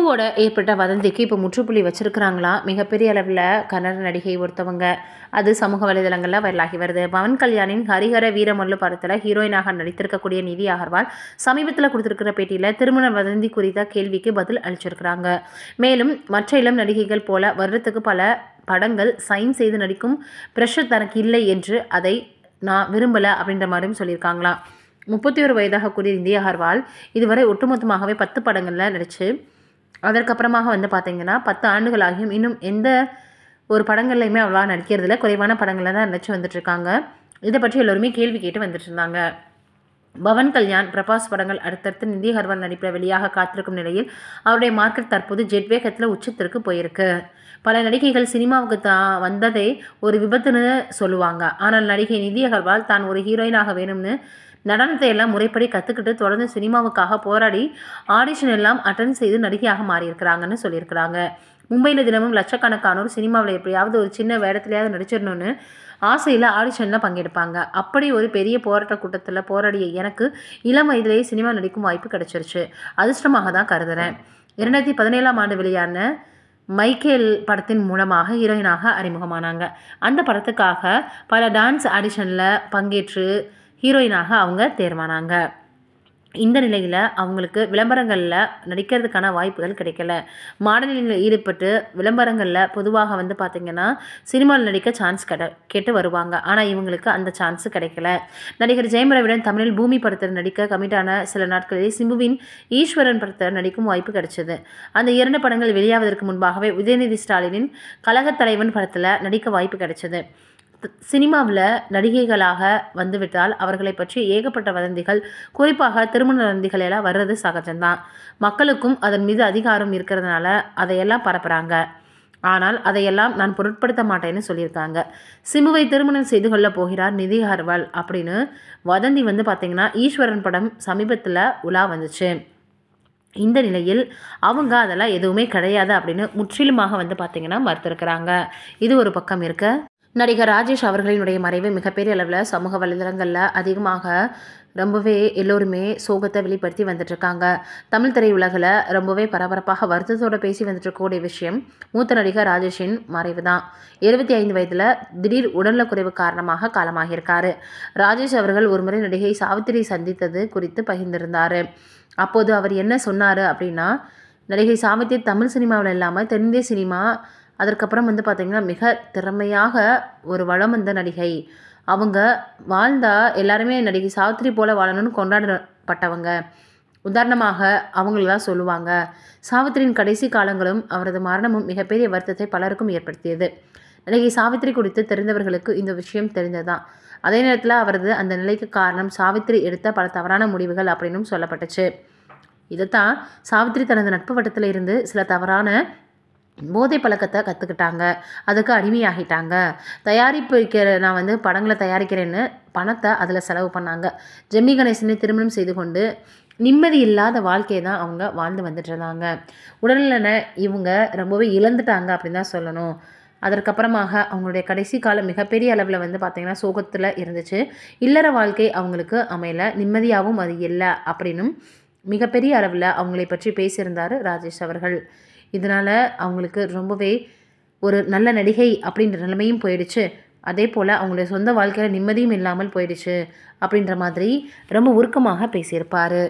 சிம்புவோட ஏற்பட்ட வதந்திக்கு இப்போ முற்றுப்புள்ளி வச்சிருக்கிறாங்களாம் மிகப்பெரிய அளவில் கன்னட நடிகை ஒருத்தவங்க. அது சமூக வலைதளங்களில் வைரலாகி வருது. பவன் கல்யாணின் ஹரிஹர வீரமல்லு படத்தில் ஹீரோயினாக நடித்திருக்கக்கூடிய நிதி அகர்வால் சமீபத்தில் கொடுத்திருக்கிற பேட்டியில் திருமண வதந்தி குறித்த கேள்விக்கு பதில் அளிச்சிருக்கிறாங்க. மேலும் மற்ற இளம் நடிகைகள் போல வருடத்துக்கு பல படங்கள் சைன் செய்து நடிக்கும் ப்ரெஷர் தனக்கு இல்லை என்று அதை நான் விரும்பலை அப்படின்ற மாதிரியும் சொல்லியிருக்காங்களாம். 31 வயதாக கூடிய நிதி அகர்வால் இதுவரை ஒட்டுமொத்தமாகவே 10 படங்களில் நடித்து அதற்கப்புறமாக பார்த்தீங்கன்னா 10 ஆண்டுகளாகியும் இன்னும் எந்த ஒரு படங்கள்லையுமே அவ்வளோ நடிக்கிறதுல குறைவான படங்களில் தான் நடிச்சு வந்துட்டுருக்காங்க. இதை பற்றி எல்லோருமே கேள்வி கேட்டு வந்துட்டு இருந்தாங்க. பவன் கல்யாண் பிரபாஸ் படங்கள் அடுத்தடுத்து நிதி அகர்வால் நடிப்பில் வெளியாக காத்திருக்கும் நிலையில் அவருடைய மார்க்கெட் தற்போது ஜெட் வேகத்தில் உச்சத்திற்கு போயிருக்கு. பல நடிகைகள் சினிமாவுக்கு வந்ததை ஒரு விபத்துன்னு சொல்லுவாங்க. ஆனால் நடிகை நிதி அகர்வால் தான் ஒரு ஹீரோயினாக வேணும்னு நடனத்தை எல்லாம் முறைப்படி கற்றுக்கிட்டு தொடர்ந்து சினிமாவுக்காக போராடி ஆடிஷன் எல்லாம் அட்டன் செய்து நடிகையாக மாறியிருக்கிறாங்கன்னு சொல்லியிருக்கிறாங்க. மும்பையில் தினமும் லட்சக்கணக்கானோர் சினிமாவில் எப்படியாவது ஒரு சின்ன வேடத்துலையாவது நடிச்சிடணும்னு ஆசையில் ஆடிஷனில் பங்கெடுப்பாங்க. அப்படி ஒரு பெரிய போராட்ட கூட்டத்தில் போராடிய எனக்கு இளம் வயதிலேயே சினிமா நடிக்கும் வாய்ப்பு கிடைச்சிருச்சு. அதிர்ஷ்டமாக தான் கருதுகிறேன். 2017ஆம் ஆண்டு வெளியான மைக்கேல் படத்தின் மூலமாக ஹீரோயினாக அறிமுகமானாங்க. அந்த படத்துக்காக பல டான்ஸ் ஆடிஷனில் பங்கேற்று ஹீரோயினாக அவங்க தேர்வானாங்க. இந்த நிலையில் அவங்களுக்கு விளம்பரங்களில் நடிக்கிறதுக்கான வாய்ப்புகள் கிடைக்கல. மாடலிங்கில் ஈடுபட்டு விளம்பரங்களில் பொதுவாக பார்த்திங்கன்னா சினிமாவில் நடிக்க சான்ஸ் கேட்டு வருவாங்க. ஆனால் இவங்களுக்கு அந்த சான்ஸு கிடைக்கல. நடிகர் ஜெயம் ரவியுடன் தமிழில் பூமி படத்தில் நடிக்க கமிட்டான சில நாட்களில் சிம்புவின் ஈஸ்வரன் படத்தில் நடிக்கும் வாய்ப்பு கிடைச்சது. அந்த 2 படங்கள் வெளியாவதற்கு முன்பாகவே உதயநிதி ஸ்டாலினின் கழகத் தலைவன் படத்தில் நடிக்க வாய்ப்பு கிடைச்சது. சினிமாவில் நடிகைகளாக வந்துவிட்டால் அவர்களை பற்றி ஏகப்பட்ட வதந்திகள், குறிப்பாக திருமண வதந்திகள் எல்லாம் வர்றது சகஜம்தான். மக்களுக்கும் அதன் மீது அதிகாரம் இருக்கிறதுனால அதையெல்லாம் பரப்புகிறாங்க. ஆனால் அதையெல்லாம் நான் பொருட்படுத்த மாட்டேன்னு சொல்லியிருக்காங்க. சிம்புவை திருமணம் செய்து கொள்ள போகிறார் நிதி அகர்வால் அப்படின்னு வதந்தி பார்த்திங்கன்னா ஈஸ்வரன் படம் சமீபத்தில் உலா வந்துச்சு. இந்த நிலையில் அவங்க அதெல்லாம் எதுவுமே கிடையாது அப்படின்னு முற்றிலுமாக பார்த்திங்கன்னா மறுத்திருக்கிறாங்க. இது ஒரு பக்கம் இருக்க, நடிகர் ராஜேஷ் அவர்களினுடைய மறைவு மிகப்பெரிய அளவில் சமூக வலைதளங்களில் அதிகமாக ரொம்பவே எல்லோருமே சோகத்தை வெளிப்படுத்தி வந்துட்டுருக்காங்க. தமிழ் திரையுலகில் ரொம்பவே பரபரப்பாக வருத்தத்தோடு பேசி வந்துட்டுருக்கக்கூடிய விஷயம் மூத்த நடிகர் ராஜேஷின் மறைவு தான். 75 வயதில் திடீர் உடல்நலக்குறைவு காரணமாக காலமாகியிருக்காரு. ராஜேஷ் அவர்கள் ஒருமுறை நடிகை சாவித்திரி சந்தித்தது குறித்து பகிர்ந்திருந்தார். அப்போது அவர் என்ன சொன்னார் அப்படின்னா, நடிகை சாவித்திரி தமிழ் சினிமாவில் இல்லாமல் தென்னிந்திய சினிமா, அதற்கப்புறம் பார்த்திங்கன்னா மிக திறமையாக ஒரு வளம் வந்த நடிகை. அவங்க வாழ்ந்தால் எல்லாருமே நடிகை சாவித்திரி போல் வாழணும்னு கொண்டாடப்பட்டவங்க. உதாரணமாக அவங்கள சொல்லுவாங்க. சாவித்திரியின் கடைசி காலங்களும் அவரது மரணமும் மிகப்பெரிய வருத்தத்தை பலருக்கும் ஏற்படுத்தியது. நடிகை சாவித்திரி குறித்து தெரிந்தவர்களுக்கு இந்த விஷயம் தெரிந்ததுதான். அதே நேரத்தில் அவரது அந்த நிலைக்கு காரணம் சாவித்திரி எடுத்த பல தவறான முடிவுகள் அப்படின்னும் சொல்லப்பட்டுச்சு. இதைத்தான் சாவித்திரி தனது நட்பு வட்டத்தில் இருந்து சில தவறான போதை பழக்கத்தை கற்றுக்கிட்டாங்க. அதுக்கு அடிமையாகிட்டாங்க. தயாரிப்பு நான் படங்களை தயாரிக்கிறேன்னு பணத்தை அதில் செலவு பண்ணாங்க. ஜெமினி கணேசனை திருமணம் செய்து கொண்டு நிம்மதி இல்லாத வாழ்க்கையை தான் அவங்க வாழ்ந்து வந்துட்டு இருந்தாங்க. உடல்நல இவங்க ரொம்பவே இழந்துட்டாங்க அப்படின்னு தான் சொல்லணும். அதற்கப்புறமாக அவங்களுடைய கடைசி காலம் மிகப்பெரிய அளவில் பார்த்திங்கன்னா சோகத்தில் இருந்துச்சு. இல்லற வாழ்க்கை அவங்களுக்கு அமையலை, நிம்மதியாகவும் அது இல்லை அப்படின்னும் மிகப்பெரிய அளவில் அவங்களை பற்றி பேசியிருந்தார் ராஜேஷ் அவர்கள். இதனால் அவங்களுக்கு ரொம்பவே ஒரு நல்ல நடிகை அப்படின்ற நிலைமையும் போயிடுச்சு. அதே போல் அவங்களுடைய சொந்த வாழ்க்கையில் நிம்மதியும் இல்லாமல் போயிடுச்சு அப்படின்ற மாதிரி ரொம்ப உருக்கமாக பேசியிருப்பார்.